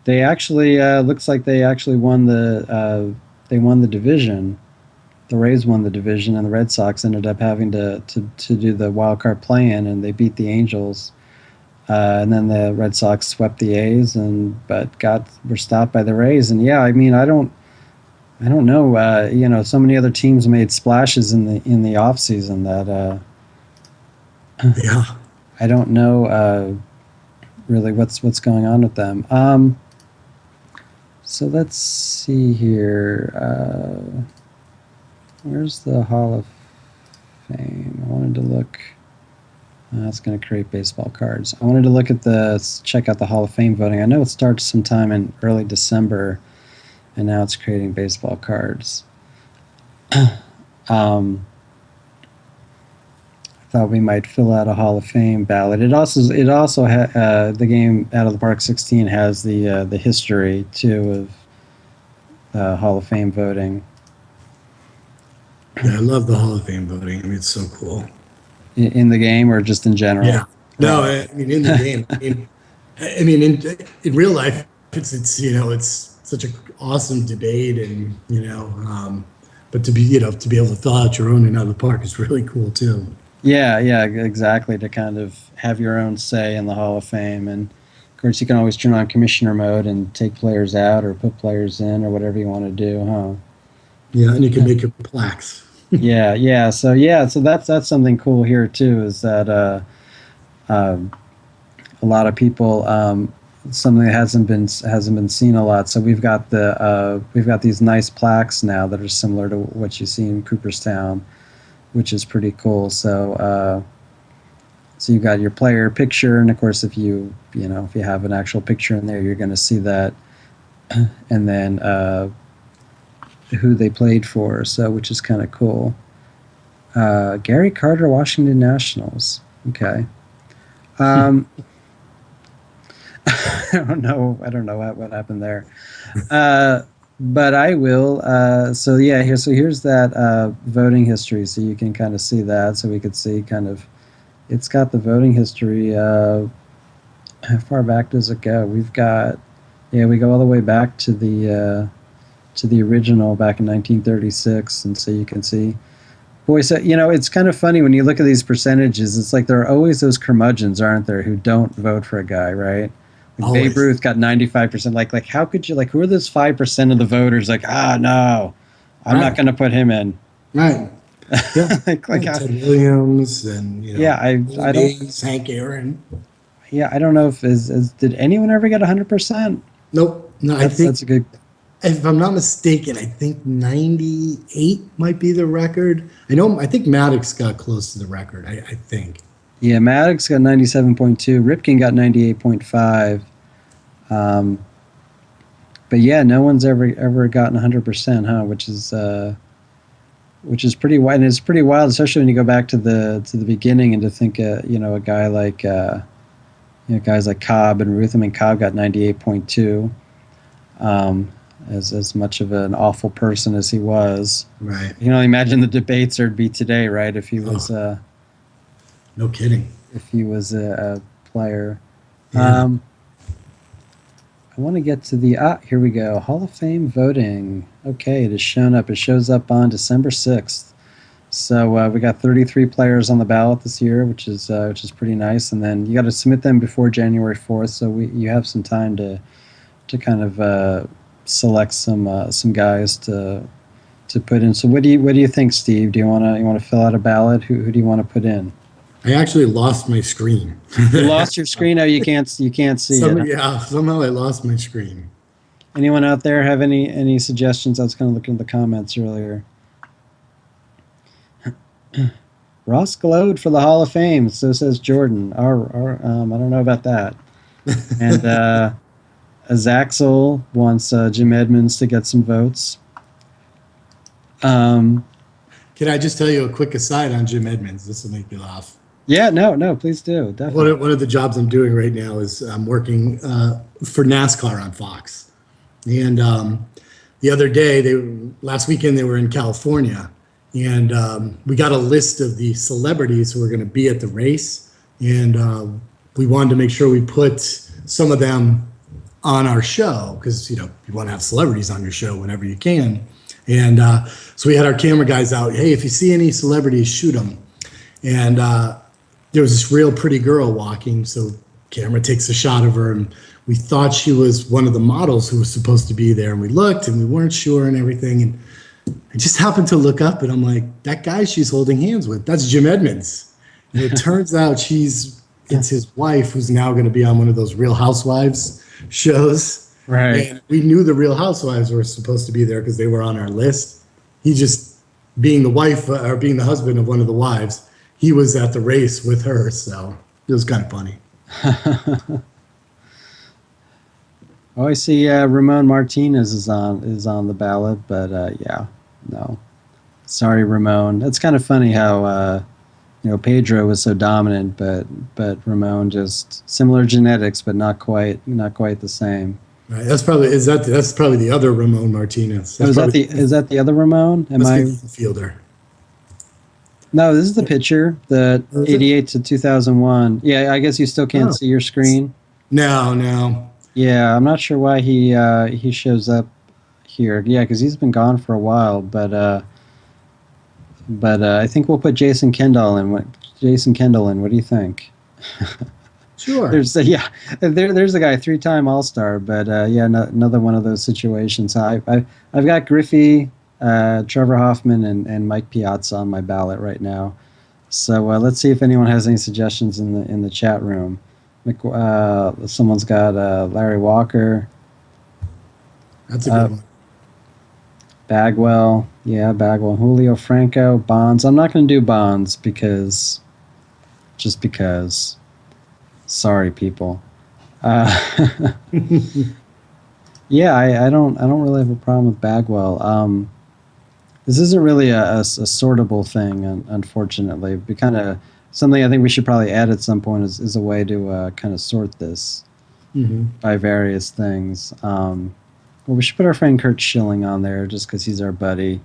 They actually looks like they won the division. The Rays won the division, and the Red Sox ended up having to do the wild card play-in, and they beat the Angels. And then the Red Sox swept the A's, and but got were stopped by the Rays. And yeah, I mean, I don't know. So many other teams made splashes in the off season that Yeah. I don't know really what's going on with them. So let's see here. Where's the Hall of Fame? I wanted to look. It's going to create baseball cards. I wanted to check out the Hall of Fame voting. I know it starts sometime in early December, and now it's creating baseball cards. um, I thought we might fill out a Hall of Fame ballot. The game Out of the Park 16 has the history too of Hall of Fame voting. Yeah, I love the Hall of Fame voting. I mean, it's so cool. In the game or just in general? Yeah. No, I mean in the game. In real life, it's such an awesome debate, and but to be able to thaw out your own and out of the park is really cool too. Yeah, exactly. To kind of have your own say in the Hall of Fame, and of course you can always turn on commissioner mode and take players out or put players in or whatever you want to do, huh? Yeah, and you can make your plaques. So that's something cool here too. Is that um, a lot of people something that hasn't been seen a lot. So we've got these nice plaques now that are similar to what you see in Cooperstown, which is pretty cool. So you've got your player picture, and of course, if you have an actual picture in there, you're going to see that, and then who they played for. So which is kind of cool. Gary Carter, Washington Nationals. Okay. I don't know what happened there. But I will. Here's that voting history, so you can kind of see that. So we could see kind of, it's got the voting history. How far back does it go? We go all the way back to the original back in 1936, and so you can see. Boy, so it's kind of funny when you look at these percentages. It's like there are always those curmudgeons, aren't there, who don't vote for a guy, right? Like Babe Ruth got 95%. Like how could you, like, who are those 5% of the voters? Like, no, I'm not going to put him in. Right. Yeah. like Ted Williams and I don't. Hank Aaron. Yeah, I don't know if did anyone ever get 100%? Nope. No, I think that's a good. If I'm not mistaken, I think 98 might be the record. I think Maddox got close to the record. I think. Yeah, Maddox got 97.2. Ripken got 98.5. But yeah, no one's ever gotten 100%, huh? Which is pretty wild. And it's pretty wild, especially when you go back to the beginning and to think, a guy like guys like Cobb and Ruth. I mean, Cobb got 98.2. As much of an awful person as he was, right? You can only imagine the debates there'd be today, right? If he was, no kidding. If he was a player. Yeah. I want to get to here we go. Hall of Fame voting. Okay, it has shown up. It shows up on December 6th. So we got 33 players on the ballot this year, which is pretty nice. And then you got to submit them before January 4th, so you have some time to kind of select some guys to put in. So what do you think, Steve? Do you want to fill out a ballot? Who do you want to put in? I actually lost my screen. You lost your screen? No, you can't see it. Yeah, somehow I lost my screen. Anyone out there have any suggestions? I was kind of looking at the comments earlier. Ross glowed for the Hall of Fame. So says Jordan. I don't know about that. And Zaxel wants Jim Edmonds to get some votes. Can I just tell you a quick aside on Jim Edmonds? This will make you laugh. Yeah, no, please do. Definitely. One of the jobs I'm doing right now is I'm working for NASCAR on Fox. And the other day, last weekend, they were in California. And we got a list of the celebrities who are going to be at the race. And we wanted to make sure we put some of them on our show because you want to have celebrities on your show whenever you can. And so we had our camera guys out. Hey, if you see any celebrities, shoot them. And there was this real pretty girl walking, so camera takes a shot of her, and we thought she was one of the models who was supposed to be there. And we looked, and we weren't sure and everything. And I just happened to look up, and I'm like, that guy she's holding hands with, that's Jim Edmonds. And it turns out it's his wife, who's now going to be on one of those Real Housewives shows. Right. And we knew the Real Housewives were supposed to be there because they were on our list. He just, being the wife or being the husband of one of the wives, he was at the race with her, so it was kind of funny. Oh, I see. Ramon Martinez is on the ballot, but yeah, no. Sorry, Ramon. It's kind of funny how Pedro was so dominant, but Ramon just similar genetics, but not quite the same. Right. That's probably the other Ramon Martinez. Is that the other Ramon? Am I the fielder? No, this is the pitcher, the 88 to 2001. Yeah, I guess you still can't see your screen. No. Yeah, I'm not sure why he shows up here. Yeah, because he's been gone for a while. But I think we'll put Jason Kendall in. What do you think? Sure. There's a guy, 3-time All-Star. But yeah, another one of those situations. I've got Griffey, Trevor Hoffman, and Mike Piazza on my ballot right now. So let's see if anyone has any suggestions in the chat room. Someone's got Larry Walker. That's a good one. Bagwell. Yeah, Bagwell. Julio Franco. Bonds. I'm not going to do Bonds because. Sorry, people. Yeah, I don't really have a problem with Bagwell. This isn't really a sortable thing, unfortunately. But kind of something I think we should probably add at some point is a way to kind of sort this by various things. Well, we should put our friend Kurt Schilling on there just because he's our buddy.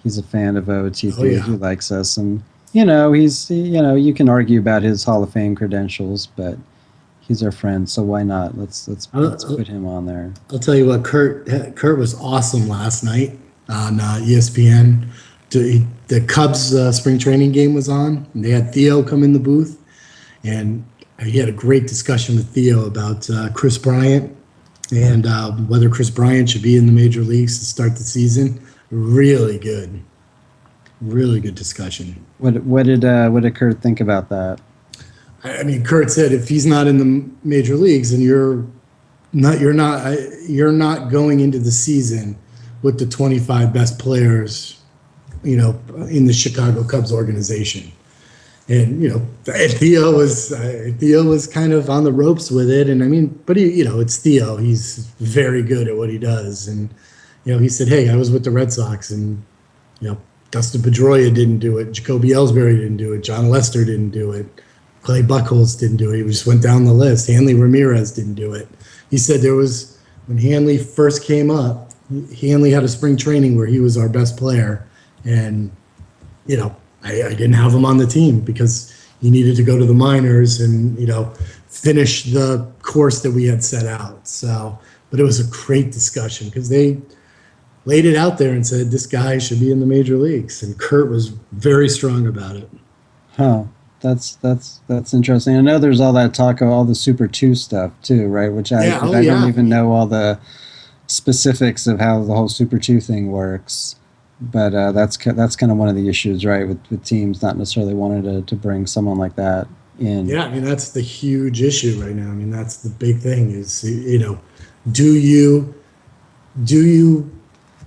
He's a fan of OOTP. Oh, yeah. He likes us, and you can argue about his Hall of Fame credentials, but he's our friend, so why not? Let's put him on there. I'll tell you what, Kurt was awesome last night on ESPN. The Cubs spring training game was on, and they had Theo come in the booth, and he had a great discussion with Theo about Chris Bryant and whether Chris Bryant should be in the major leagues to start the season. Really good discussion. What did Kurt think about that? I mean, Kurt said if he's not in the major leagues, and you're not going into the season with the 25 best players, in the Chicago Cubs organization. And Theo was kind of on the ropes with it, and I mean, but it's Theo. He's very good at what he does, and he said, "Hey, I was with the Red Sox, and Dustin Pedroia didn't do it, Jacoby Ellsbury didn't do it, John Lester didn't do it, Clay Buchholz didn't do it." He just went down the list. Hanley Ramirez didn't do it. He said when Hanley first came up, Hanley had a spring training where he was our best player, and I didn't have him on the team because he needed to go to the minors and finish the course that we had set out. So, but it was a great discussion because they laid it out there and said this guy should be in the major leagues, and Kurt was very strong about it. Huh. That's interesting. I know there's all that talk of all the Super 2 stuff too, right? Which I don't even know all the specifics of how the whole Super 2 thing works. But that's kind of one of the issues, right, with teams not necessarily wanting to bring someone like that in. Yeah, I mean, that's the huge issue right now. I mean, that's the big thing is, do you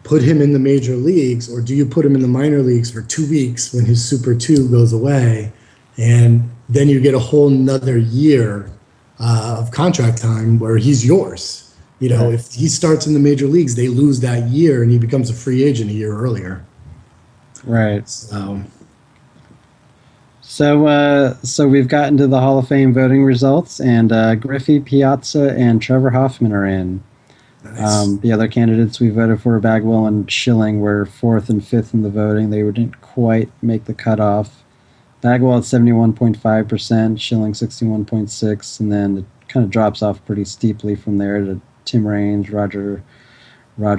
put him in the major leagues, or do you put him in the minor leagues for 2 weeks when his Super 2 goes away, and then you get a whole nother year of contract time where he's yours? If he starts in the major leagues, they lose that year, and he becomes a free agent a year earlier. Right. So we've gotten to the Hall of Fame voting results, and Griffey, Piazza, and Trevor Hoffman are in. Nice. The other candidates we voted for, Bagwell and Schilling, were 4th and 5th in the voting. They didn't quite make the cutoff. Bagwell at 71.5%, Schilling 61.6%, and then it kind of drops off pretty steeply from there to Tim Raines, Roger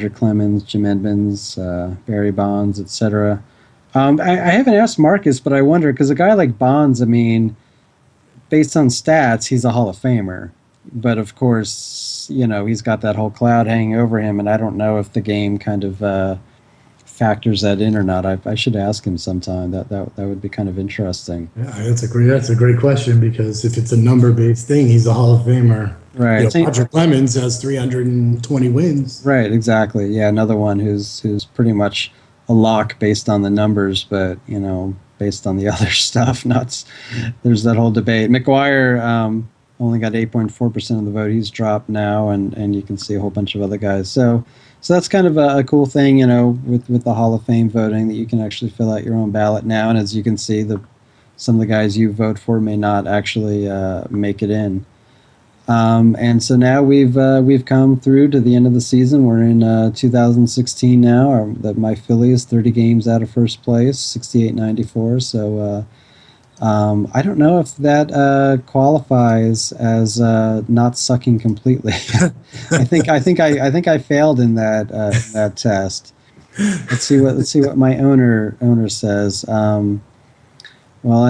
Clemens, Jim Edmonds, Barry Bonds, etc. I haven't asked Marcus, but I wonder because a guy like Bonds, I mean, based on stats, he's a Hall of Famer. But of course, he's got that whole cloud hanging over him, and I don't know if the game kind of factors that in or not. I should ask him sometime. That would be kind of interesting. Yeah, that's a great question because if it's a number based thing, he's a Hall of Famer. Right. Roger Clemens has 320 wins. Right. Exactly. Yeah. Another one who's pretty much a lock based on the numbers, but based on the other stuff. There's that whole debate. McGuire only got 8.4% of the vote. He's dropped now, and you can see a whole bunch of other guys. So that's kind of a cool thing, with the Hall of Fame voting, that you can actually fill out your own ballot now. And as you can see, some of the guys you vote for may not actually make it in. And so now we've come through to the end of the season. We're in 2016 now. My Phillies 30 games out of first place, 68-94. So I don't know if that qualifies as not sucking completely. I think I failed in that test. Let's see what my owner says. Well,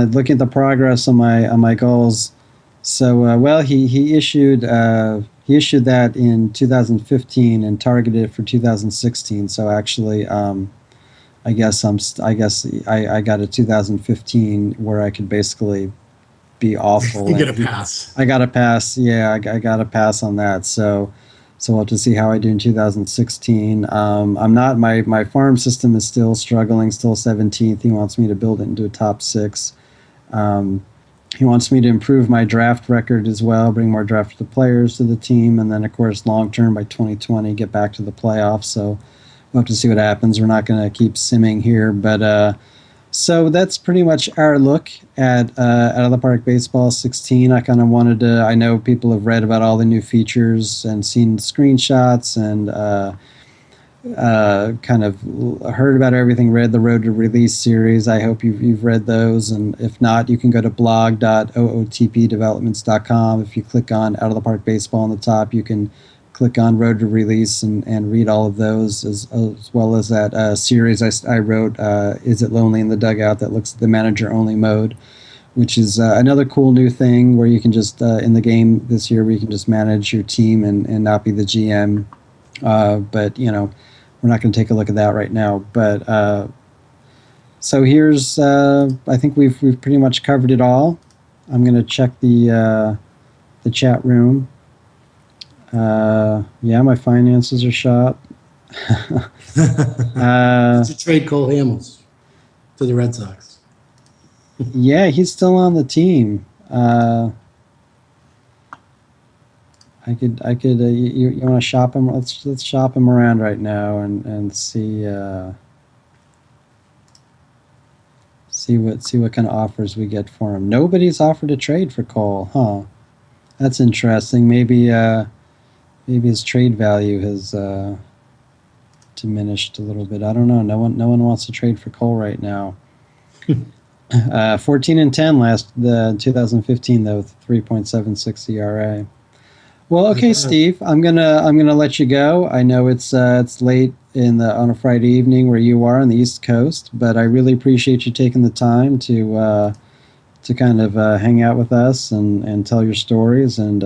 looking at the progress on my goals. So he issued that in 2015 and targeted it for 2016. So actually, I guess I got a 2015 where I could basically be awful. You get a pass. I got a pass. Yeah, I got a pass on that. So we'll have to see how I do in 2016. I'm not. My farm system is still struggling. Still 17th. He wants me to build it into a top 6. He wants me to improve my draft record as well, bring more drafted players to the team, and then, of course, long term by 2020, get back to the playoffs. So we'll have to see what happens. We're not going to keep simming here. But so that's pretty much our look at Out of the Park Baseball 16. I kind of wanted to, I know people have read about all the new features and seen screenshots and kind of heard about everything, read the Road to Release series. I hope you've read those, and if not, you can go to blog.ootpdevelopments.com. If you click on Out of the Park Baseball on the top, you can click on Road to Release and read all of those, as well as that series I wrote, Is It Lonely in the Dugout, that looks at the manager-only mode, which is another cool new thing where you can just, in the game this year, where you can just manage your team and not be the GM. But, we're not going to take a look at that right now. But so here's, I think we've pretty much covered it all. I'm going to check the chat room. Yeah, my finances are shot. To trade Cole Hamels to the Red Sox. Yeah, he's still on the team. I could. You want to shop him? Let's shop him around right now and see what kind of offers we get for him. Nobody's offered a trade for Cole, huh? That's interesting. Maybe his trade value has diminished a little bit. I don't know. No one wants to trade for Cole right now. 14-10 the 2015 though, with 3.76 ERA. Well, okay, Steve, I'm gonna let you go. I know it's late on a Friday evening where you are on the East Coast, but I really appreciate you taking the time to kind of hang out with us and tell your stories. And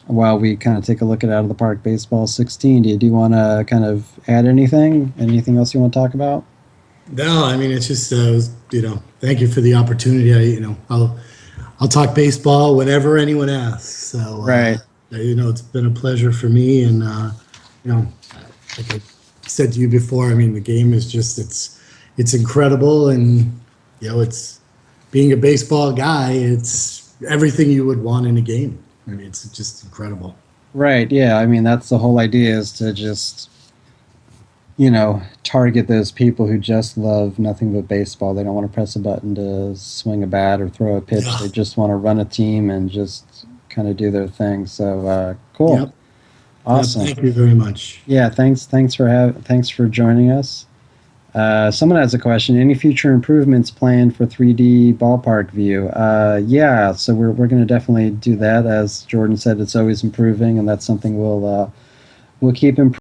while we kind of take a look at Out of the Park Baseball 16, do you want to kind of add anything? Anything else you want to talk about? No, I mean, it's just thank you for the opportunity. I'll talk baseball whenever anyone asks. So, right. It's been a pleasure for me. And, like I said to you before, I mean, the game is just, it's incredible. And, it's being a baseball guy, it's everything you would want in a game. I mean, it's just incredible. Right. Yeah. I mean, that's the whole idea, is to just, target those people who just love nothing but baseball. They don't want to press a button to swing a bat or throw a pitch. Yeah. They just want to run a team and just kind of do their thing. So cool. Yep. Awesome. Yep, thank you very much. Yeah, thanks for joining us. Someone has a question. Any future improvements planned for 3D ballpark view? Yeah, so we're going to definitely do that. As Jordan said, it's always improving, and that's something we'll keep improving.